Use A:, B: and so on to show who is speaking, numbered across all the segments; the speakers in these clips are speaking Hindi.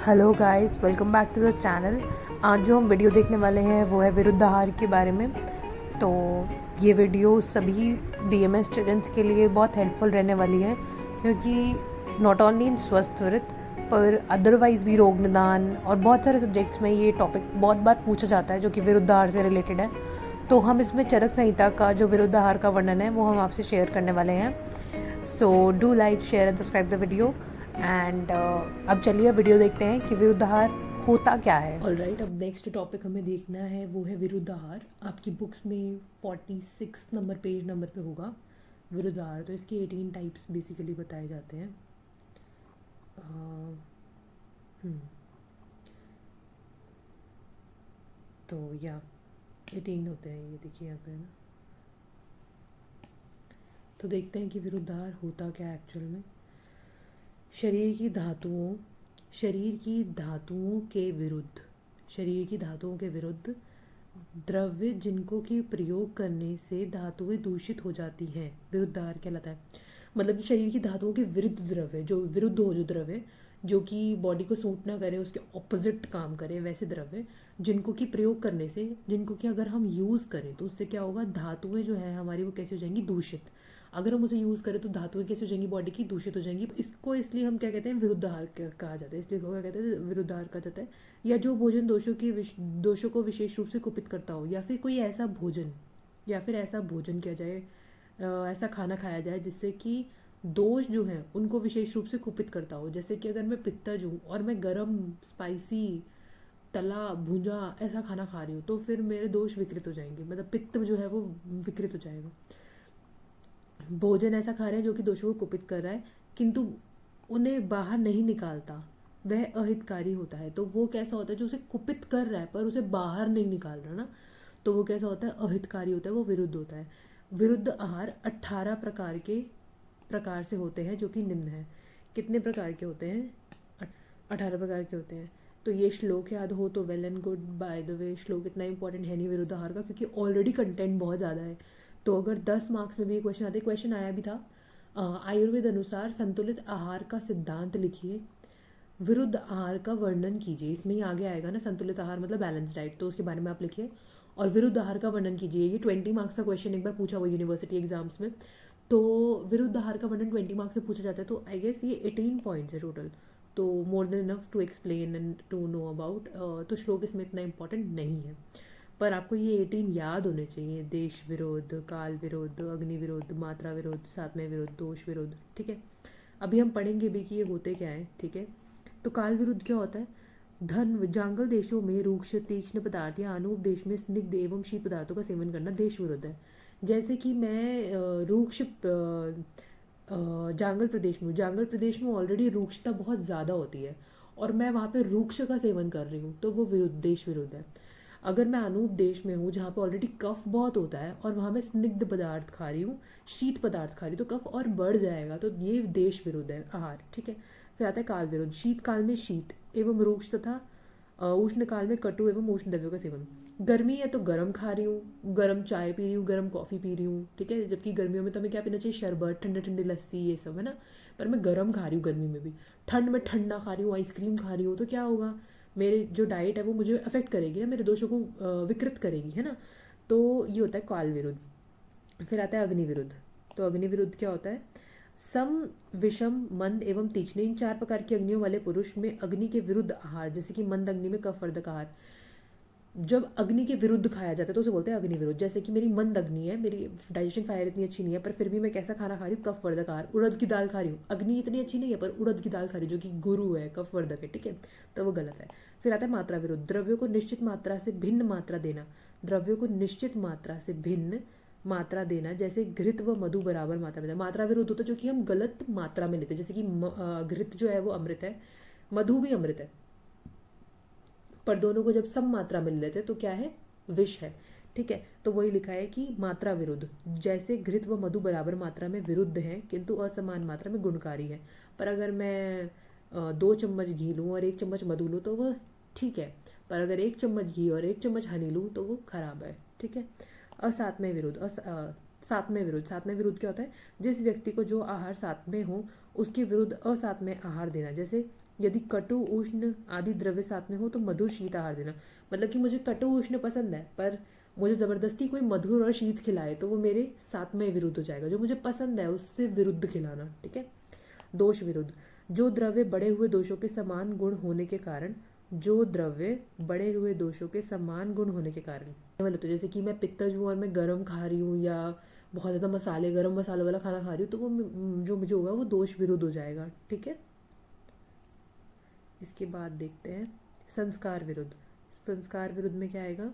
A: Hello guys, welcome back to the channel. आज जो हम वीडियो देखने वाले हैं वो है विरुद्ध आहार के बारे में। तो ये वीडियो सभी बीएमएस स्टूडेंट्स के लिए बहुत हेल्पफुल रहने वाली है, क्योंकि नॉट ओनली इन स्वस्थ वृत्त पर अदरवाइज़ भी रोग निदान और बहुत सारे सब्जेक्ट्स में ये टॉपिक बहुत बार पूछा जाता है जो कि विरुद्ध आहार से रिलेटेड है। तो हम इसमें चरक संहिता का जो विरुद्ध आहार का वर्णन है वो हम आपसे शेयर करने वाले हैं। So do like, share and subscribe the video. And अब चलिए वीडियो देखते हैं कि विरुद्ध आहार होता क्या है। ऑलराइट, अब नेक्स्ट टॉपिक हमें देखना है वो है विरुद्ध आहार। आपकी बुक्स में 46 नंबर पेज नंबर पे होगा विरुद्ध आहार। तो इसके 18 टाइप्स बेसिकली बताए जाते हैं। तो या 18 होते हैं, ये देखिए यहाँ पे ना। तो देखते हैं कि विरुद्ध आहार होता क्या है एक्चुअल में। शरीर की धातुओं के विरुद्ध द्रव्य जिनको कि प्रयोग करने से धातुएं दूषित हो जाती हैं, विरुद्ध आहार कहलाता है। मतलब कि शरीर की धातुओं के विरुद्ध द्रव्य, जो विरुद्ध हो, जो द्रव्य जो कि बॉडी को सूट ना करे, उसके ऑपोजिट काम करे, वैसे द्रव्य जिनको कि प्रयोग करने से, जिनको कि अगर हम यूज़ करें तो उससे क्या होगा, धातुएं जो है हमारी वो कैसे हो जाएंगी, दूषित। अगर हम उसे यूज़ करें तो धातुएं कैसे हो जाएंगी, बॉडी की दूषित हो जाएंगी। इसको इसलिए हम क्या कहते हैं, विरुद्ध आहार कहा जाता है। इसलिए क्या कहते हैं, विरुद्ध आहार कहा जाता है। या जो भोजन दोषों को विशेष रूप से कुपित करता हो, या फिर कोई ऐसा भोजन किया जाए, ऐसा खाना खाया जाए जिससे कि दोष जो है उनको विशेष रूप से कुपित करता हो। जैसे कि अगर मैं पित्तज हूँ और मैं गरम, स्पाइसी, तला भुंजा ऐसा खाना खा रही हूँ तो फिर मेरे दोष विकृत हो जाएंगे, मतलब पित्त जो है वो विकृत हो जाएगा। भोजन ऐसा खा रहे हैं जो कि दोषों को कुपित कर रहा है किंतु उन्हें बाहर नहीं निकालता, वह अहितकारी होता है। तो वो कैसा होता है, जो उसे कुपित कर रहा है पर उसे बाहर नहीं निकाल रहा ना, तो वो कैसा होता है, अहितकारी होता है, वो विरुद्ध होता है। विरुद्ध आहार 18 प्रकार से होते हैं, जो कि निम्न है। कितने प्रकार के होते हैं, 18 प्रकार के होते हैं। तो ये श्लोक याद हो तो well and good. By the way, श्लोक इतना इंपॉर्टेंट है नहीं विरुद्ध आहार का, क्योंकि ऑलरेडी कंटेंट बहुत ज़्यादा है। तो अगर 10 मार्क्स में भी क्वेश्चन आते, क्वेश्चन आया भी था, आयुर्वेद अनुसार संतुलित आहार का सिद्धांत लिखिए, विरुद्ध आहार का वर्णन कीजिए। इसमें ही आगे आएगा ना, संतुलित आहार मतलब बैलेंस डाइट, तो उसके बारे में आप लिखिए। और विरुद्ध आहार का वर्णन कीजिए, ये 20 मार्क्स का क्वेश्चन एक बार पूछा हुआ यूनिवर्सिटी एग्जाम्स में। तो विरुद्ध आहार का वर्णन 20 मार्क्स से पूछा जाता है, तो आई गेस ये 18 पॉइंट्स है टोटल। तो more than enough to explain and to know about. तो श्लोक इसमें इतना इंपॉर्टेंट नहीं है, पर आपको ये 18 याद होने चाहिए। देश विरोध, काल विरोध, अग्नि विरोध, मात्रा विरोध, सातवें विरोध, दोष विरोध। ठीक है, अभी हम पढ़ेंगे भी कि ये होते क्या है। ठीक है, तो काल विरुद्ध क्या होता है, धन जांगल देशों में रूक्ष तीक्ष्ण पदार्थ या अनूप देश में स्निग्ध एवं शीत पदार्थों का सेवन करना देश विरुद्ध है। जैसे कि मैं रूक्ष जांगल प्रदेश में ऑलरेडी रूक्षता बहुत ज़्यादा होती है और मैं वहाँ पे रूक्ष का सेवन कर रही हूँ, तो वो देश विरुद्ध है। अगर मैं अनूप देश में हूँ जहाँ पे ऑलरेडी कफ बहुत होता है और वहाँ मैं स्निग्ध पदार्थ खा रही हूँ, शीत पदार्थ खा रही हूँ, तो कफ और बढ़ जाएगा, तो ये देश विरुद्ध है आहार। ठीक है, फिर आता है काल विरुद्ध। शीत काल में शीत एवं रूक्ष तथा उष्ण काल में कटु एवं उष्ण द्रव्यों का सेवन। गर्मी है तो गर्म खा रही हूँ, गर्म चाय पी रही हूँ, गर्म कॉफ़ी पी रही हूँ। ठीक है, जबकि गर्मियों में तो हमें क्या पीना चाहिए, शरबत, ठंडे ठंडे लस्सी, ये सब है ना, पर मैं गर्म खा रही हूँ गर्मी में भी। ठंड में ठंडा खा रही हूँ, आइसक्रीम खा रही हूँ, तो क्या होगा, मेरे जो डाइट है वो मुझे अफेक्ट करेगी ना, मेरे दोषों को विकृत करेगी, है ना। तो ये होता है काल विरुद्ध। फिर आता है अग्नि विरुद्ध। तो अग्नि विरुद्ध क्या होता है, सम, विषम, मंद एवं तीक्ष्ण, इन 4 प्रकार की अग्नियों वाले पुरुष में अग्नि के विरुद्ध आहार, जैसे कि मंद अग्नि में कफवर्धक आहार, जब अग्नि के विरुद्ध खाया जाता है तो उसे बोलते हैं अग्नि विरुद्ध। जैसे कि मेरी मंद अग्नि है, मेरी डाइजेशन फायर इतनी अच्छी नहीं है, पर फिर भी मैं कैसा खाना खा रही हूँ, कफवर्धक आहार, उड़द की दाल खा रही हूँ। अग्नि इतनी अच्छी नहीं है पर उड़द की दाल खा रही हूँ, जो कि गुरु है, कफवर्धक है। ठीक है, तो वो गलत है। फिर आता है मात्रा विरुद्ध। द्रव्यों को निश्चित मात्रा से भिन्न मात्रा देना, द्रव्यों को निश्चित मात्रा से भिन्न मात्रा देना, जैसे घृत व मधु बराबर मात्रा में देना। मात्रा विरुद्ध होता है जो कि हम गलत मात्रा में लेते हैं। जैसे कि घृत जो है वो अमृत है, मधु भी अमृत है, पर दोनों को जब सम मात्रा में लेते हैं तो क्या है, विष है। ठीक है, तो वही लिखा है कि मात्रा विरुद्ध, जैसे घृत व मधु बराबर मात्रा में विरुद्ध हैं किंतु असमान मात्रा में गुणकारी है। पर अगर मैं 2 चम्मच घी लूँ और 1 चम्मच मधु लूँ तो वह ठीक है, पर अगर 1 चम्मच घी और 1 चम्मच हनी लूँ तो वो खराब है। ठीक है, असात्मय विरुद्ध। सातवें विरुद्ध, सातवें विरुद्ध क्या होता है? जिस व्यक्ति को जो आहार सातवें हो उसके विरुद्ध असातवें आहार देना। जैसे यदि कटु उष्ण आदि द्रव्य सातवें हो तो मधुर शीत आहार देना। मतलब कि मुझे कटु उष्ण पसंद है पर मुझे ज़बरदस्ती कोई मधुर और शीत खिलाए तो वो मेरे सातवें विरुद्ध हो जाएगा। जो मुझे पसंद है उससे विरुद्ध खिलाना, ठीक है। दोष विरुद्ध, जो द्रव्य बढ़े हुए दोषों के समान गुण होने के कारण, जो द्रव्य बढ़े हुए दोषों के समान गुण होने के कारण, मतलब तो जैसे कि मैं पित्तज हूँ और मैं गरम खा रही हूँ या बहुत ज़्यादा मसाले गरम मसालों वाला खाना खा रही हूँ तो वो जो मुझे होगा वो दोष विरुद्ध हो जाएगा, ठीक है। इसके बाद देखते हैं संस्कार विरुद्ध। संस्कार विरुद्ध में क्या आएगा?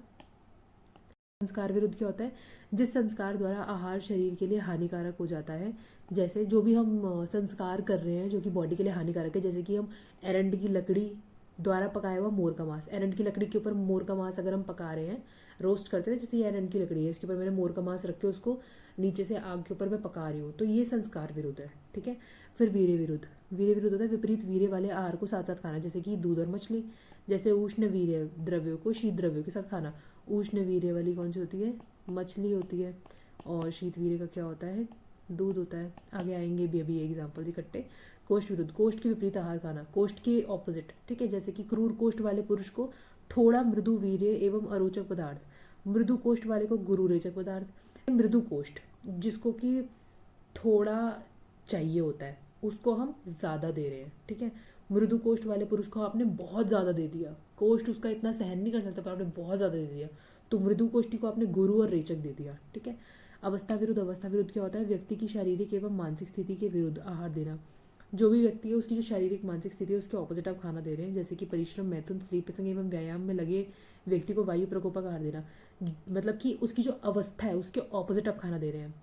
A: संस्कार विरुद्ध क्या होता है? जिस संस्कार द्वारा आहार शरीर के लिए हानिकारक हो जाता है। जैसे जो भी हम संस्कार कर रहे हैं जो कि बॉडी के लिए हानिकारक है, जैसे कि हम एरंड की लकड़ी द्वारा पकाया हुआ मोर का मांस, एरंड की लकड़ी के ऊपर मोर का मांस अगर हम पका रहे हैं, रोस्ट करते हैं, जैसे ये एरंड की लकड़ी है इसके ऊपर मैंने मोर का मांस रख के उसको नीचे से आग के ऊपर मैं पका रही हूँ, तो ये संस्कार विरुद्ध है, ठीक है। फिर वीर्य विरुद्ध, वीर्य विरुद्ध होता है विपरीत वीर्य वाले आहार को साथ साथ खाना, जैसे कि दूध और मछली। जैसे उष्ण वीर्य द्रव्यों को शीत द्रव्यों के साथ खाना। उष्ण वीर्य वाली कौन सी होती है? मछली होती है। और शीत वीर्य का क्या होता है? दूध होता है। आगे आएंगे भी अभी एग्जाम्पल इकट्ठे। कोष्ठ विरुद्ध, कोष्ठ के विपरीत आहार खाना, कोष्ठ के ऑपोजिट, ठीक है। जैसे कि क्रूर कोष्ठ वाले पुरुष को थोड़ा मृदु वीर्य एवं अरोचक पदार्थ, मृदु कोष्ठ वाले को गुरु रेचक पदार्थ। मृदु कोष्ठ जिसको कि थोड़ा चाहिए होता है उसको हम ज़्यादा दे रहे हैं, ठीक है। मृदु कोष्ठ वाले पुरुष को आपने बहुत ज़्यादा दे दिया, कोष्ठ उसका इतना सहन नहीं कर सकता पर आपने बहुत ज़्यादा दे दिया, तो मृदु कोष्ठी को आपने गुरु और रेचक दे दिया, ठीक है। अवस्था विरुद्ध, अवस्था विरुद्ध क्या होता है? व्यक्ति की शारीरिक एवं मानसिक स्थिति के विरुद्ध आहार देना। जो भी व्यक्ति है उसकी जो शारीरिक मानसिक स्थिति है उसके ऑपोजिट आप खाना दे रहे हैं। जैसे कि परिश्रम, मैथुन, स्त्री प्रसंग एवं व्यायाम में लगे व्यक्ति को वायु प्रकोपक आहार देना। मतलब कि उसकी जो अवस्था है उसके ऑपोजिट आप खाना दे रहे हैं।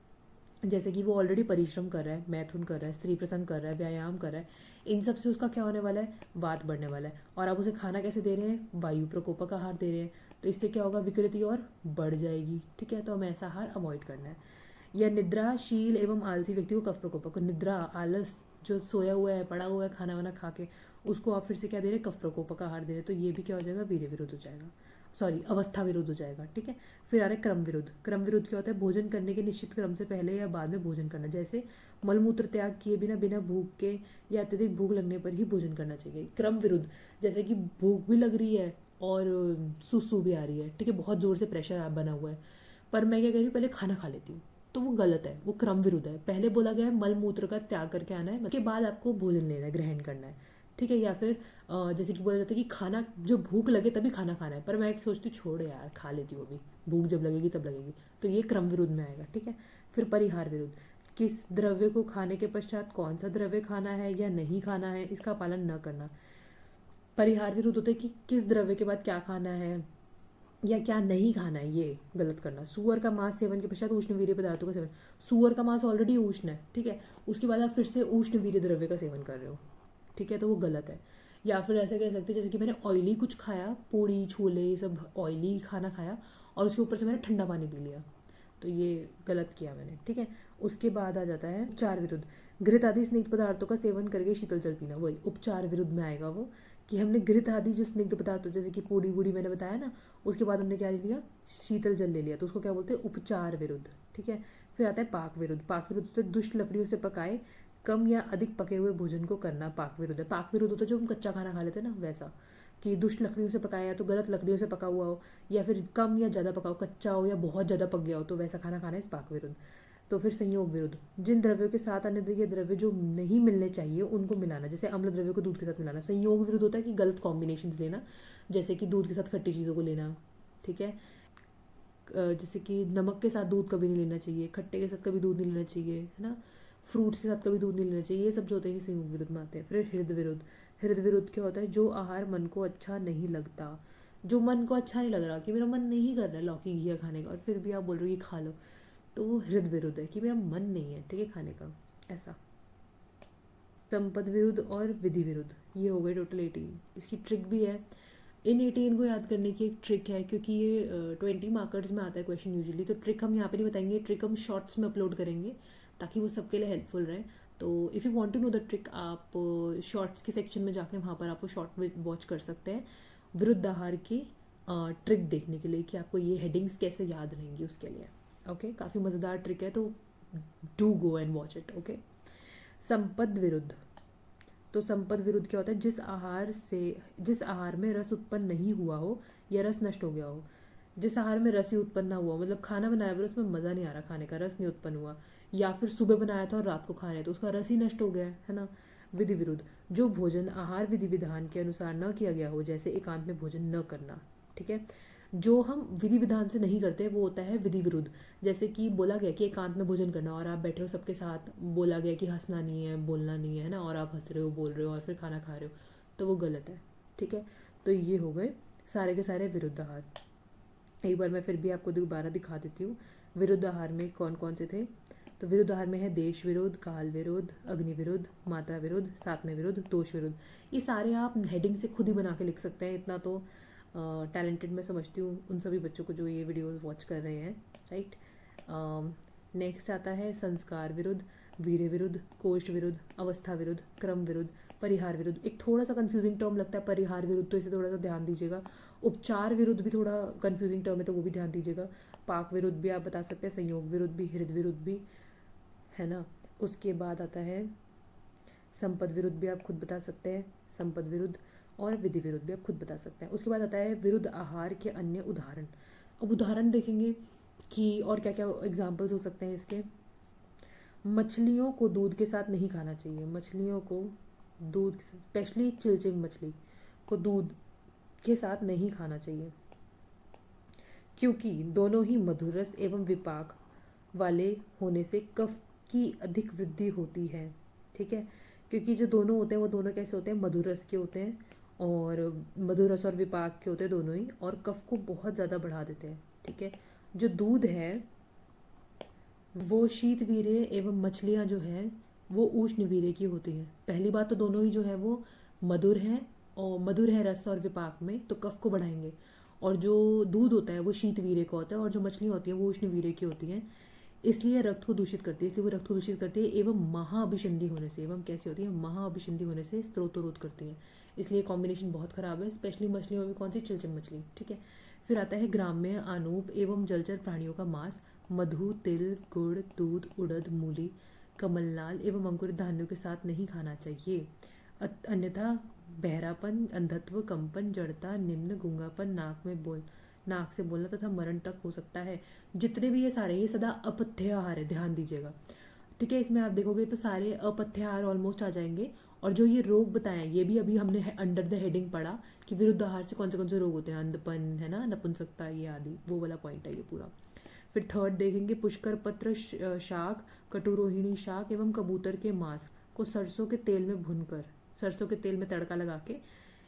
A: जैसे कि वो ऑलरेडी परिश्रम कर रहा है, मैथुन कर रहा है, स्त्री प्रसंग कर रहा है, व्यायाम कर रहा है, इन सब से उसका क्या होने वाला है? वात बढ़ने वाला है। और आप उसे खाना कैसे दे रहे हैं? वायु प्रकोपक आहार दे रहे हैं, तो इससे क्या होगा? विकृति और बढ़ जाएगी, ठीक है। तो हमें ऐसा आहार अवॉइड करना है। या निद्राशील एवं आलसी व्यक्ति को कफ प्रकोपक, निद्रा आलस जो सोया हुआ है पड़ा हुआ है खाना वाना खा के, उसको आप फिर से क्या दे रहे हैं? कफ प्रकोपक आहार दे रहे हैं, तो ये भी क्या हो जाएगा? वीर्य विरुद्ध हो जाएगा, सॉरी अवस्था विरुद्ध हो जाएगा, ठीक है। फिर आ रहा है क्रम विरुद्ध। क्रम विरुद्ध क्या होता है? भोजन करने के निश्चित क्रम से पहले या बाद में भोजन करना। जैसे मलमूत्र त्याग किए बिना बिना भूख के या अत्यधिक भूख लगने पर ही भोजन करना चाहिए। क्रम विरुद्ध, जैसे कि भूख भी लग रही है और सुसु भी आ रही है, ठीक है, बहुत जोर से प्रेशर बना हुआ है, पर मैं क्या कह रही हूँ? पहले खाना खा लेती हूँ, तो वो गलत है, वो क्रम विरुद्ध है। पहले बोला गया है मल मूत्र का त्याग करके आना है, उसके बाद आपको भोजन लेना है, ग्रहण करना है, ठीक है। या फिर जैसे कि बोला जाता है कि खाना जो भूख लगे तभी खाना खाना है, पर मैं सोचती हूँ छोड़ यार खा लेती हूँ, अभी भूख जब लगेगी तब लगेगी, तो ये क्रम विरुद्ध में आएगा, ठीक है। फिर परिहार विरुद्ध, किस द्रव्य को खाने के पश्चात कौन सा द्रव्य खाना है या नहीं खाना है इसका पालन न करना। परिहार विरुद्ध होता है कि किस द्रव्य के बाद क्या खाना है या क्या नहीं खाना है, ये गलत करना। सुअर का मांस सेवन के पश्चात उष्ण वीर्य पदार्थों का सेवन, सुअर का मांस ऑलरेडी उष्ण है, ठीक है, उसके बाद आप फिर से उष्ण वीर्य द्रव्य का सेवन कर रहे हो, ठीक है, तो वो गलत है। या फिर ऐसे कह सकते हैं जैसे कि मैंने ऑयली कुछ खाया, पूड़ी छोले ये सब ऑयली खाना खाया और उसके ऊपर से मैंने ठंडा पानी पी लिया, तो ये गलत किया मैंने, ठीक है। उसके बाद आ जाता है उपचार विरुद्ध, घृत आदि स्निग्ध पदार्थों का सेवन करके शीतल जल पीना, वही उपचार विरुद्ध में आएगा वो, कि हमने घृत आदि जो स्निग्ध पदार्थ जैसे कि पूड़ी बूड़ी मैंने बताया ना, उसके बाद हमने क्या ले लिया? शीतल जल ले लिया, तो उसको क्या बोलते हैं? उपचार विरुद्ध, ठीक है। फिर आता है पाक विरुद्ध। पाक विरुद्ध तो दुष्ट लकड़ियों से पकाए कम या अधिक पके हुए भोजन को करना पाक विरुद्ध है। पाक विरुद्ध होता है जो हम कच्चा खाना खा लेते हैं ना, वैसा कि दुष्ट लकड़ियों से पकाया या तो गलत लकड़ियों से पका हुआ हो या फिर कम या ज़्यादा पका हो, कच्चा हो या बहुत ज़्यादा पक गया हो, तो वैसा खाना खाना है इस पाक विरुद्ध। तो फिर संयोग विरुद्ध, जिन द्रव्यों के साथ अन्य द्रव्य जो नहीं मिलने चाहिए उनको मिलाना, जैसे अम्ल द्रव्यों को दूध के साथ मिलाना। संयोग विरुद्ध होता है कि गलत कॉम्बिनेशन लेना, जैसे कि दूध के साथ खट्टी चीज़ों को लेना, ठीक है। जैसे कि नमक के साथ दूध कभी नहीं लेना चाहिए, खट्टे के साथ कभी दूध नहीं लेना चाहिए, है ना, फ्रूट्स के साथ कभी दूध नहीं लेना चाहिए, ये सब जो होते हैं संयोग विरुद्ध में आते हैं। फिर हृदय विरुद्ध, हृदय विरुद्ध क्या होता है? जो आहार मन को अच्छा नहीं लगता, जो मन को अच्छा नहीं लग रहा, कि मेरा मन नहीं कर रहा है लौकी घिया खाने का और फिर भी आप बोल रहे हो कि खा लो, तो वो हृदय विरुद्ध है कि मेरा मन नहीं है, ठीक है, खाने का, ऐसा। संपद विरुद्ध और विधि विरुद्ध, ये हो गए टोटल 18। इसकी ट्रिक भी है, इन 18 को याद करने की एक ट्रिक है, क्योंकि ये 20 मार्कर्स में आता है क्वेश्चन यूजुअली, तो ट्रिक हम यहाँ पे नहीं बताएंगे, ट्रिक हम शॉर्ट्स में अपलोड करेंगे ताकि वो सबके लिए हेल्पफुल रहे। तो if you want to know the trick, आप शॉर्ट्स के सेक्शन में जाके वहाँ पर आप वो शॉर्ट वॉच कर सकते हैं विरुद्ध आहार की ट्रिक देखने के लिए कि आपको ये हेडिंग्स कैसे याद रहेंगी उसके लिए। ओके, काफ़ी मज़ेदार ट्रिक है, तो do go and watch it. Okay, संपद विरुद्ध। तो संपद विरुद्ध क्या होता है? जिस आहार में रस उत्पन्न नहीं हुआ हो या रस नष्ट हो गया हो। जिस आहार में रस ही उत्पन्न ना हुआ, मतलब खाना बनाया पर उसमें मज़ा नहीं आ रहा खाने का, रस नहीं उत्पन्न हुआ, या फिर सुबह बनाया था और रात को खा रहे तो उसका रस ही नष्ट हो गया है ना। विधि विरुद्ध, जो भोजन आहार विधि विधान के अनुसार न किया गया हो, जैसे एकांत में भोजन न करना। ठीक है, जो हम विधि विधान से नहीं करते वो होता है विधि विरुद्ध। जैसे कि बोला गया कि एकांत में भोजन करना और आप बैठे हो सबके साथ, बोला गया कि हंसना नहीं है, बोलना नहीं है ना, और आप हंस रहे हो, बोल रहे हो और फिर खाना खा रहे हो, तो वो गलत है। ठीक है, तो ये हो गए सारे के सारे विरुद्ध आहार। एक बार मैं फिर भी आपको दोबारा दिखा देती हूँ विरुद्ध आहार में कौन कौन से थे। तो विरुद्ध आहार में है देश विरुद्ध, काल विरुद्ध, अग्नि विरुद्ध, मात्रा विरुद्ध, सात्म्य विरुद्ध, दोष विरुद्ध। ये सारे आप हेडिंग से खुद ही बना के लिख सकते हैं, इतना तो टैलेंटेड मैं समझती हूँ उन सभी बच्चों को जो ये वीडियोस वॉच कर रहे हैं। राइट, नेक्स्ट आता है संस्कार विरुद्ध, वीर्य विरुद्ध, कोष्ठ विरुद्ध, अवस्था विरुद्ध, क्रम विरुद्ध, परिहार विरुद्ध। एक थोड़ा सा कंफ्यूजिंग टर्म लगता है परिहार विरुद्ध, तो इसे थोड़ा सा ध्यान दीजिएगा। उपचार विरुद्ध भी थोड़ा कंफ्यूजिंग टर्म है, तो वो भी ध्यान दीजिएगा। पाक विरुद्ध भी आप बता सकते हैं, संयोग विरुद्ध भी, हृदय विरुद्ध भी, है ना। उसके बाद आता है संपद विरुद्ध भी आप खुद बता सकते हैं, संपद विरुद्ध, और विधि विरुद्ध भी आप खुद बता सकते हैं। उसके बाद आता है विरुद्ध आहार के अन्य उदाहरण। अब उदाहरण देखेंगे कि और क्या क्या एग्जाम्पल्स हो सकते हैं इसके। मछलियों को दूध के साथ नहीं खाना चाहिए। मछलियों को दूध, स्पेशली चिलचिल मछली को दूध के साथ नहीं खाना चाहिए, क्योंकि दोनों ही मधुर रस एवं विपाक वाले होने से कफ की अधिक वृद्धि होती है। ठीक है, क्योंकि जो दोनों होते हैं वो दोनों कैसे होते हैं? मधुर रस के होते हैं, और मधुर रस और विपाक के होते हैं दोनों ही, और कफ को बहुत ज़्यादा बढ़ा देते हैं। ठीक है, जो दूध है वो शीत वीर्य एवं मछलियाँ जो हैं वो उष्ण वीर्य की होती हैं। पहली बात तो दोनों ही जो है वो मधुर हैं, और मधुर है रस और विपाक में, तो कफ को बढ़ाएंगे। और जो दूध होता है वो शीत वीर्य का होता है, और जो मछलियाँ होती हैं वो उष्ण वीर्य की होती हैं, इसलिए रक्त को दूषित करती है। इसलिए वो रक्त को दूषित करती है, एवं महाअभिसंधि होने से, एवं कैसी होती है? महाअभिसंधि होने से स्त्रोतरोध करती हैं। इसलिए कॉम्बिनेशन बहुत खराब है, स्पेशली मछलियों में कौन सी? चिलचिल मछली। ठीक है, फिर आता है ग्राम्य, अनूप एवं जलचर प्राणियों का मांस मधु, तिल, गुड़, दूध, उड़द, मूली, कमलनाल एवं अंकुरित धान्यों के साथ नहीं खाना चाहिए। अन्यथा बहरापन, अंधत्व, कंपन, जड़ता, निम्न, गूंगापन, नाक से बोलना तथा मरण तक हो सकता है। जितने भी ये सारे, ये सदा अपथ्य आहार है, ध्यान दीजिएगा। ठीक है, इसमें आप देखोगे तो सारे अपथ्य आहार ऑलमोस्ट आ जाएंगे। और जो ये रोग बताए ये भी अभी हमने अंडर द हेडिंग पढ़ा कि विरुद्ध आहार से कौन से रोग होते हैं, अंधपन, है ना, नपुंसकता, ये आदि, वो वाला पॉइंट है ये पूरा। फिर थर्ड देखेंगे पुष्कर पत्र शाक, कटुरोहिणी शाक एवं कबूतर के मांस को सरसों के तेल में भूनकर, सरसों के तेल में तड़का लगा के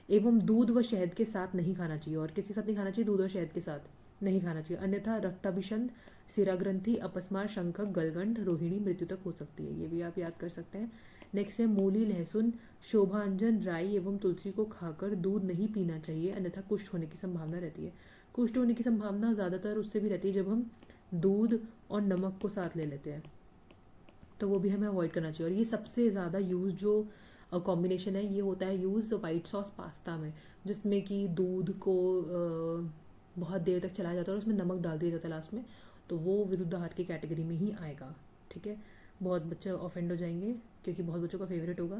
A: एवं दूध व शहद के साथ नहीं खाना चाहिए। और किसी साथ नहीं खाना चाहिए? दूध और शहद के साथ नहीं खाना चाहिए, अन्यथा रक्ताभिषंध, सिरा ग्रंथि, अपस्मार, शंखक, गलगंड, रोहिणी मृत्यु तक हो सकती है। ये भी आप याद कर सकते हैं। नेक्स्ट है मूली, लहसुन, शोभांजन, राई एवं तुलसी को खाकर दूध नहीं पीना चाहिए, अन्यथा कुष्ठ होने की संभावना रहती है। कुष्ठ होने की संभावना ज़्यादातर उससे भी रहती है जब हम दूध और नमक को साथ ले लेते हैं, तो वो भी हमें अवॉइड करना चाहिए। और ये सबसे ज़्यादा यूज़ जो कॉम्बिनेशन है ये होता है यूज़ वाइट सॉस पास्ता में, जिसमें कि दूध को बहुत देर तक चलाया जाता है और उसमें नमक डाल दिया जाता है लास्ट में, तो वो विरुद्ध आहार की कैटेगरी में ही आएगा। ठीक है, बहुत बच्चे ऑफेंड हो जाएंगे क्योंकि बहुत बच्चों का फेवरेट होगा,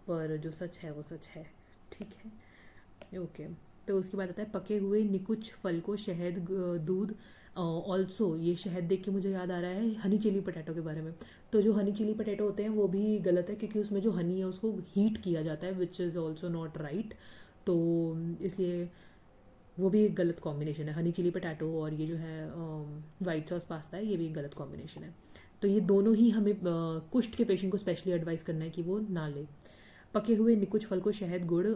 A: पर जो सच है वो सच है। ठीक है, ओके। तो उसके बाद आता है पके हुए निकुच फल को शहद, दूध, ऑल्सो ये शहद देख के मुझे याद आ रहा है हनी चिली पटेटो के बारे में। तो जो हनी चिली पटेटो होते हैं वो भी गलत है, क्योंकि उसमें जो हनी है उसको हीट किया जाता है, which is also not right. तो इसलिए वो भी एक गलत कॉम्बिनेशन है। हनी चिली पटाटो और ये जो है वाइट सॉस पास्ता है, ये भी एक गलत कॉम्बिनेशन है। तो ये दोनों ही हमें कुष्ठ के पेशेंट को स्पेशली एडवाइस करना है कि वो ना ले। पके हुए निकुच फल को शहद, गुड़,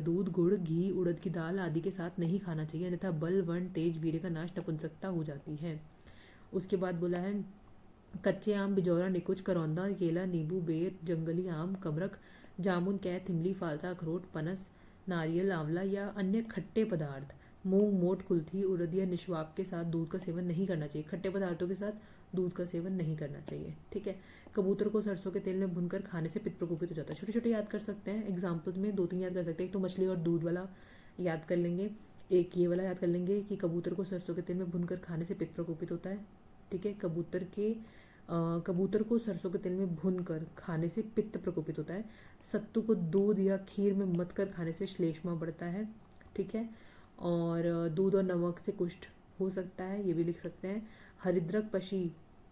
A: दूध, गुड़, घी, उड़द की दाल आदि के साथ नहीं खाना चाहिए, अन्यथा बल, वर्ण, तेज, वीर्य का नाश, नपुंसकता हो जाती है। उसके बाद बोला है कच्चे आम, बिजौरा, निकुच, करौंदा, केला, नींबू, बेर, जंगली आम, कमरख, जामुन, कैथ, इमली, फालसा, अखरोट, पनस, नारियल, आंवला या अन्य खट्टे पदार्थ, मूंग, मोठ, कुल्थी, उड़द या निश्वाप के साथ दूध का सेवन नहीं करना चाहिए। खट्टे पदार्थों के साथ दूध का सेवन नहीं करना चाहिए। ठीक है, कबूतर को सरसों के तेल में भुनकर खाने से पित्त प्रकोपित हो जाता है। छोटे छोटे याद कर सकते हैं, एग्जाम्पल्स में 2-3 याद कर सकते हैं। एक तो मछली और दूध वाला याद कर लेंगे, एक ये वाला याद कर लेंगे कि कबूतर को सरसों के तेल में भुनकर खाने से पित्त प्रकोपित होता है। ठीक है। कबूतर को सरसों के तेल में भूनकर खाने से पित्त प्रकोपित होता है। सत्तू को दूध या खीर में मथ कर खाने से श्लेष्मा बढ़ता है, ठीक है। और दूध और नमक से कुष्ठ हो सकता है, ये भी लिख सकते हैं। हरिद्रक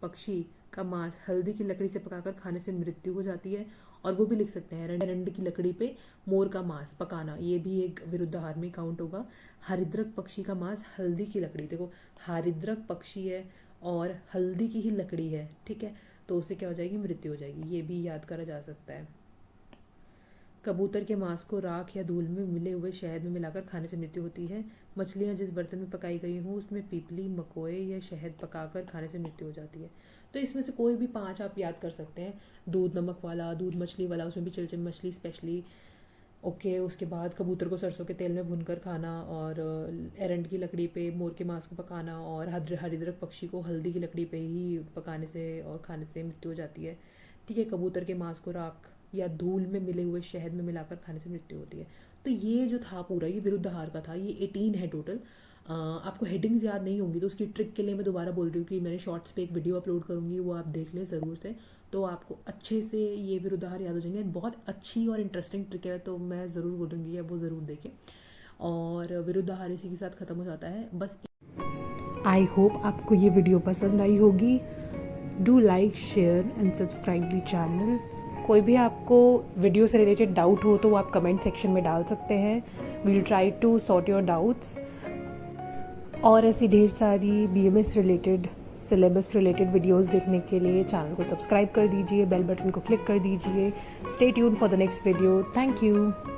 A: पक्षी का मांस हल्दी की लकड़ी से पकाकर खाने से मृत्यु हो जाती है, और वो भी लिख सकते हैं एरंड की लकड़ी पे मोर का मांस पकाना, ये भी एक विरुद्धाहार में काउंट होगा। हरिद्रक पक्षी का मांस हल्दी की लकड़ी, देखो हरिद्रक पक्षी है और हल्दी की ही लकड़ी है, ठीक है, तो उससे क्या हो जाएगी, मृत्यु हो जाएगी, ये भी याद करा जा सकता है। कबूतर के मांस को राख या धूल में मिले हुए शहद में मिलाकर खाने से मृत्यु होती है। मछलियाँ जिस बर्तन में पकाई गई हों उसमें पीपली मकोए या शहद पकाकर खाने से मृत्यु हो जाती है। तो इसमें से कोई भी 5 आप याद कर सकते हैं। दूध नमक वाला, दूध मछली वाला, उसमें भी चिलचिल मछली स्पेशली, ओके। उसके बाद कबूतर को सरसों के तेल में भूनकर खाना, और एरंड की लकड़ी पे मोर के मांस को पकाना, और हरिद्रक पक्षी को हल्दी की लकड़ी पे ही पकाने से और खाने से मृत्यु हो जाती है, ठीक है। कबूतर के मांस को राख या धूल में मिले हुए शहद में मिलाकर खाने से मृत्यु होती है। तो ये जो था पूरा, ये विरुद्धाहार का था, ये 18 है टोटल। आपको हेडिंग्स याद नहीं होंगी तो उसकी ट्रिक के लिए मैं दोबारा बोल रही हूँ कि मैंने शॉर्ट्स पे एक वीडियो अपलोड करूँगी, वो आप देख लें ज़रूर से, तो आपको अच्छे से ये विरुद्धाहार याद हो जाएंगे। बहुत अच्छी और इंटरेस्टिंग ट्रिक है, तो मैं ज़रूर बोलूँगी आप वो ज़रूर देखें। और विरुद्धाहार इसी के साथ ख़त्म हो जाता है बस। आई होप आपको ये वीडियो पसंद आई होगी। Do like, share and subscribe the channel. कोई भी आपको वीडियो से रिलेटेड डाउट हो तो वो आप कमेंट सेक्शन में डाल सकते हैं। We'll try to sort your doubts. और ऐसी ढेर सारी BMS related, syllabus related videos देखने के लिए चैनल को सब्सक्राइब कर दीजिए, बेल बटन को क्लिक कर दीजिए। Stay tune for the next video. Thank you.